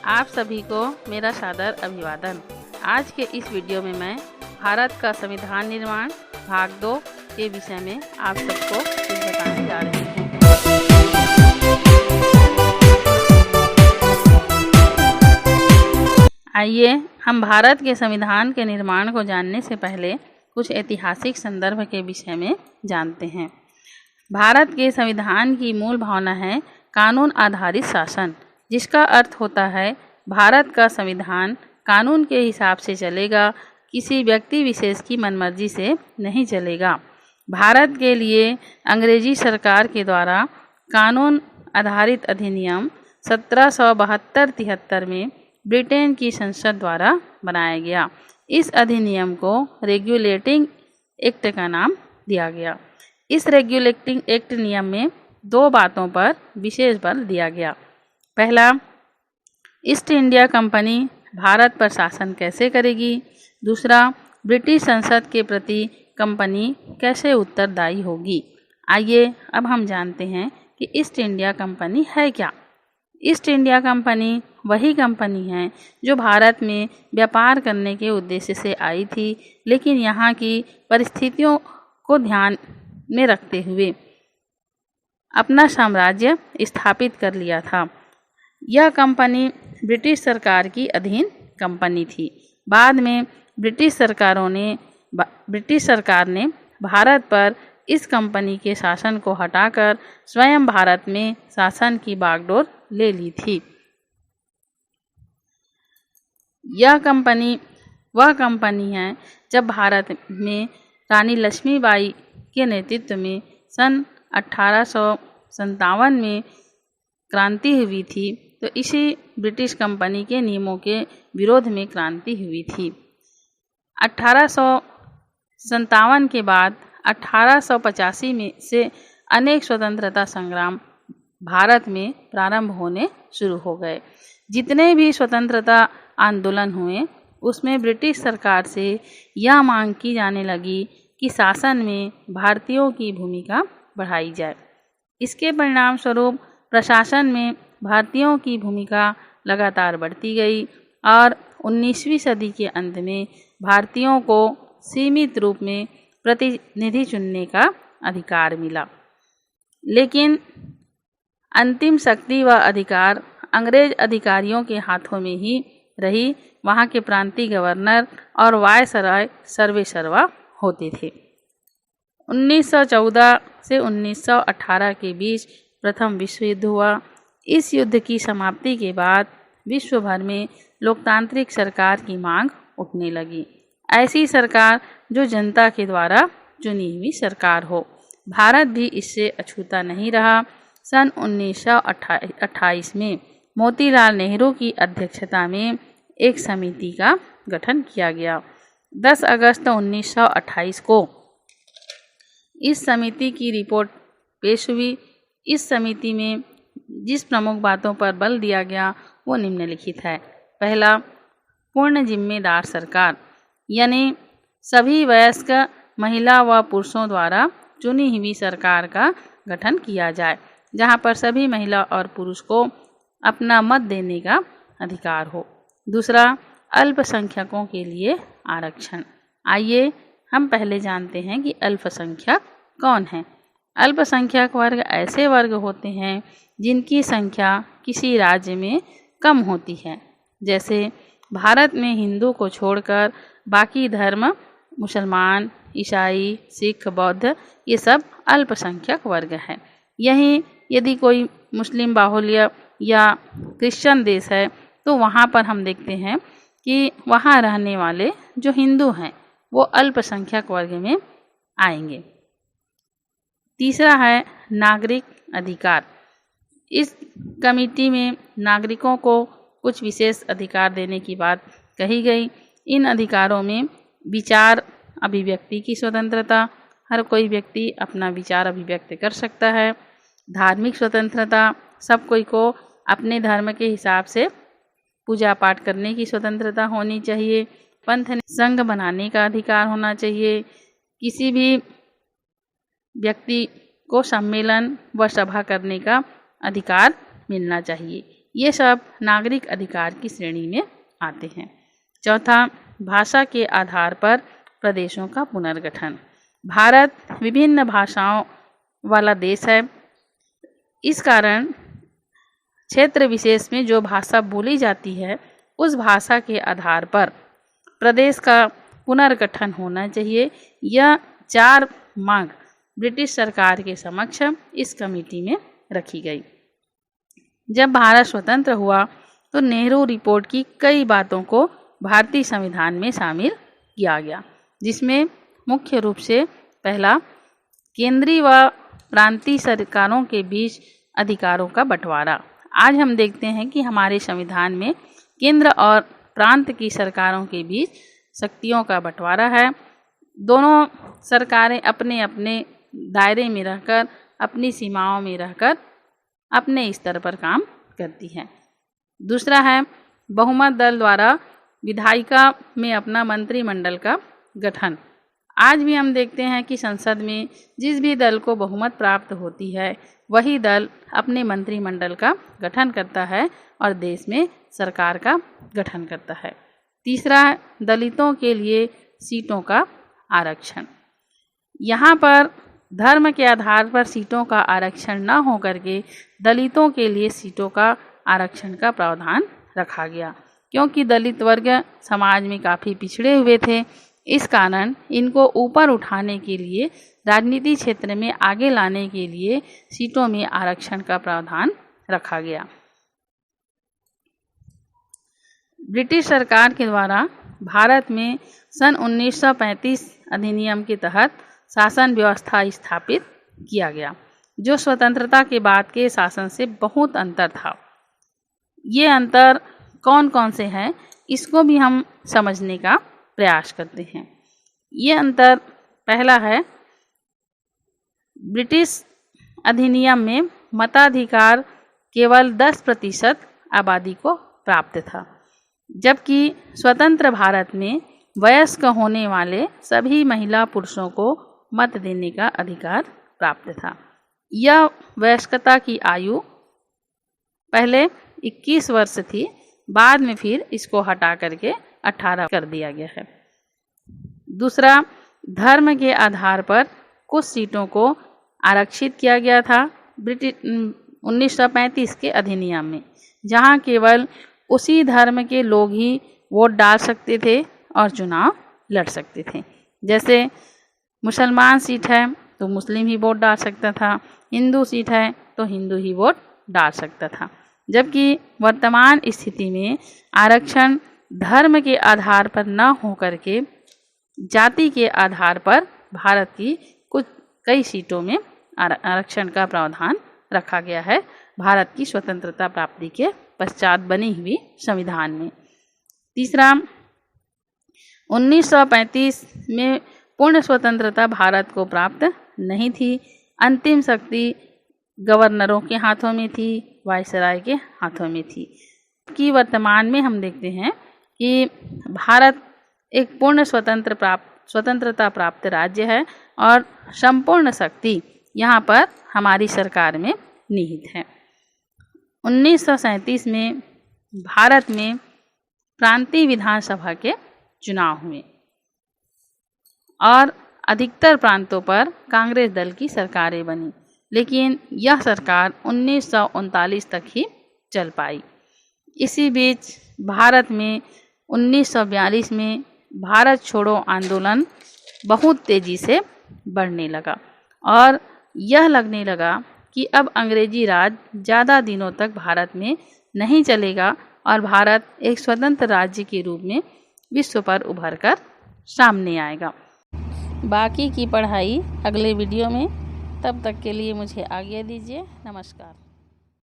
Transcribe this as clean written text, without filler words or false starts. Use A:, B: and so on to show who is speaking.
A: आप सभी को मेरा सादर अभिवादन। आज के इस वीडियो में मैं भारत का संविधान निर्माण भाग 2 के विषय में आप सबको कुछ बताने जा रही हूँ। आइए हम भारत के संविधान के निर्माण को जानने से पहले कुछ ऐतिहासिक संदर्भ के विषय में जानते हैं। भारत के संविधान की मूल भावना है कानून आधारित शासन, जिसका अर्थ होता है भारत का संविधान कानून के हिसाब से चलेगा, किसी व्यक्ति विशेष की मनमर्जी से नहीं चलेगा। भारत के लिए अंग्रेजी सरकार के द्वारा कानून आधारित अधिनियम 1772-73 में ब्रिटेन की संसद द्वारा बनाया गया। इस अधिनियम को रेगुलेटिंग एक्ट का नाम दिया गया। इस रेगुलेटिंग एक्ट नियम में दो बातों पर विशेष बल दिया गया। पहला, ईस्ट इंडिया कंपनी भारत पर शासन कैसे करेगी। दूसरा, ब्रिटिश संसद के प्रति कंपनी कैसे उत्तरदायी होगी। आइए अब हम जानते हैं कि ईस्ट इंडिया कंपनी है क्या। ईस्ट इंडिया कंपनी वही कंपनी है जो भारत में व्यापार करने के उद्देश्य से आई थी, लेकिन यहाँ की परिस्थितियों को ध्यान में रखते हुए अपना साम्राज्य स्थापित कर लिया था। यह कंपनी ब्रिटिश सरकार की अधीन कंपनी थी। बाद में ब्रिटिश सरकार ने भारत पर इस कंपनी के शासन को हटाकर स्वयं भारत में शासन की बागडोर ले ली थी। यह कंपनी वह कंपनी है जब भारत में रानी लक्ष्मीबाई के नेतृत्व में सन 1857 में क्रांति हुई थी, तो इसी ब्रिटिश कंपनी के नियमों के विरोध में क्रांति हुई थी। 1857 के बाद 1885 में से अनेक स्वतंत्रता संग्राम भारत में प्रारंभ होने शुरू हो गए। जितने भी स्वतंत्रता आंदोलन हुए, उसमें ब्रिटिश सरकार से यह मांग की जाने लगी कि शासन में भारतीयों की भूमिका बढ़ाई जाए। इसके परिणाम स्वरूप प्रशासन में भारतीयों की भूमिका लगातार बढ़ती गई और 19वीं सदी के अंत में भारतीयों को सीमित रूप में प्रतिनिधि चुनने का अधिकार मिला। लेकिन अंतिम शक्ति व अधिकार अंग्रेज अधिकारियों के हाथों में ही रही। वहाँ के प्रांतीय गवर्नर और वायसराय सर्वेसर्वा होते थे। 1914 से 1918 के बीच प्रथम विश्व युद्ध हुआ। इस युद्ध की समाप्ति के बाद विश्व भर में लोकतांत्रिक सरकार की मांग उठने लगी। ऐसी सरकार जो जनता के द्वारा चुनी हुई सरकार हो। भारत भी इससे अछूता नहीं रहा। सन 1928 में मोतीलाल नेहरू की अध्यक्षता में एक समिति का गठन किया गया। 10 अगस्त 1928 को इस समिति की रिपोर्ट पेश हुई। इस समिति में जिस प्रमुख बातों पर बल दिया गया वो निम्नलिखित है। पहला, पूर्ण जिम्मेदार सरकार, यानी सभी वयस्क महिला व पुरुषों द्वारा चुनी हुई सरकार का गठन किया जाए, जहां पर सभी महिला और पुरुष को अपना मत देने का अधिकार हो। दूसरा, अल्पसंख्यकों के लिए आरक्षण। आइए हम पहले जानते हैं कि अल्पसंख्यक कौन है। अल्पसंख्यक वर्ग ऐसे वर्ग होते हैं जिनकी संख्या किसी राज्य में कम होती है। जैसे भारत में हिंदू को छोड़कर बाकी धर्म, मुसलमान, ईसाई, सिख, बौद्ध, ये सब अल्पसंख्यक वर्ग हैं। यहीं यदि कोई मुस्लिम बाहुल्य या क्रिश्चियन देश है, तो वहाँ पर हम देखते हैं कि वहाँ रहने वाले जो हिंदू हैं वो अल्पसंख्यक वर्ग में आएंगे। तीसरा है नागरिक अधिकार। इस कमिटी में नागरिकों को कुछ विशेष अधिकार देने की बात कही गई। इन अधिकारों में विचार अभिव्यक्ति की स्वतंत्रता, हर कोई व्यक्ति अपना विचार अभिव्यक्त कर सकता है। धार्मिक स्वतंत्रता, सब कोई को अपने धर्म के हिसाब से पूजा पाठ करने की स्वतंत्रता होनी चाहिए। पंथ संघ बनाने का अधिकार होना चाहिए। किसी भी व्यक्ति को सम्मेलन व सभा करने का अधिकार मिलना चाहिए। ये सब नागरिक अधिकार की श्रेणी में आते हैं। चौथा, भाषा के आधार पर प्रदेशों का पुनर्गठन। भारत विभिन्न भाषाओं वाला देश है। इस कारण क्षेत्र विशेष में जो भाषा बोली जाती है उस भाषा के आधार पर प्रदेश का पुनर्गठन होना चाहिए। यह 4 मांग ब्रिटिश सरकार के समक्ष इस कमेटी में रखी गई। जब भारत स्वतंत्र हुआ तो नेहरू रिपोर्ट की कई बातों को भारतीय संविधान में शामिल किया गया, जिसमें मुख्य रूप से पहला, केंद्रीय व प्रांतीय सरकारों के बीच अधिकारों का बंटवारा। आज हम देखते हैं कि हमारे संविधान में केंद्र और प्रांत की सरकारों के बीच शक्तियों का बंटवारा है। दोनों सरकारें अपने अपने दायरे में रहकर, अपनी सीमाओं में रहकर अपने स्तर पर काम करती हैं। दूसरा है, बहुमत दल द्वारा विधायिका में अपना मंत्रिमंडल का गठन। आज भी हम देखते हैं कि संसद में जिस भी दल को बहुमत प्राप्त होती है वही दल अपने मंत्रिमंडल का गठन करता है और देश में सरकार का गठन करता है। तीसरा, दलितों के लिए सीटों का आरक्षण। यहाँ पर धर्म के आधार पर सीटों का आरक्षण न हो करके दलितों के लिए सीटों का आरक्षण का प्रावधान रखा गया, क्योंकि दलित वर्ग समाज में काफ़ी पिछड़े हुए थे। इस कारण इनको ऊपर उठाने के लिए, राजनीति क्षेत्र में आगे लाने के लिए सीटों में आरक्षण का प्रावधान रखा गया। ब्रिटिश सरकार के द्वारा भारत में सन 1935 अधिनियम के तहत शासन व्यवस्था स्थापित किया गया, जो स्वतंत्रता के बाद के शासन से बहुत अंतर था। ये अंतर कौन कौन से हैं, इसको भी हम समझने का प्रयास करते हैं। ये अंतर पहला है, ब्रिटिश अधिनियम में मताधिकार केवल 10% आबादी को प्राप्त था, जबकि स्वतंत्र भारत में वयस्क होने वाले सभी महिला पुरुषों को मत देने का अधिकार प्राप्त था। यह वयस्कता की आयु पहले 21 वर्ष थी, बाद में फिर इसको हटा करके 18 कर दिया गया है। दूसरा, धर्म के आधार पर कुछ सीटों को आरक्षित किया गया था ब्रिटिश 1935 के अधिनियम में, जहां केवल उसी धर्म के लोग ही वोट डाल सकते थे और चुनाव लड़ सकते थे। जैसे मुसलमान सीट है तो मुस्लिम ही वोट डाल सकता था, हिंदू सीट है तो हिंदू ही वोट डाल सकता था। जबकि वर्तमान स्थिति में आरक्षण धर्म के आधार पर न होकर के जाति के आधार पर भारत की कई सीटों में आरक्षण का प्रावधान रखा गया है, भारत की स्वतंत्रता प्राप्ति के पश्चात बनी हुई संविधान में। तीसरा, 1935 में पूर्ण स्वतंत्रता भारत को प्राप्त नहीं थी। अंतिम शक्ति गवर्नरों के हाथों में थी, वायसराय के हाथों में थी। कि वर्तमान में हम देखते हैं कि भारत एक पूर्ण स्वतंत्रता प्राप्त राज्य है और संपूर्ण शक्ति यहाँ पर हमारी सरकार में निहित है। 1937 में भारत में प्रांतीय विधानसभा के चुनाव हुए और अधिकतर प्रांतों पर कांग्रेस दल की सरकारें बनी, लेकिन यह सरकार 1939 तक ही चल पाई। इसी बीच भारत में 1942 में भारत छोड़ो आंदोलन बहुत तेज़ी से बढ़ने लगा और यह लगने लगा कि अब अंग्रेजी राज ज़्यादा दिनों तक भारत में नहीं चलेगा और भारत एक स्वतंत्र राज्य के रूप में विश्व पर उभर कर सामने आएगा। बाकी की पढ़ाई अगले वीडियो में, तब तक के लिए मुझे आज्ञा दीजिए। नमस्कार।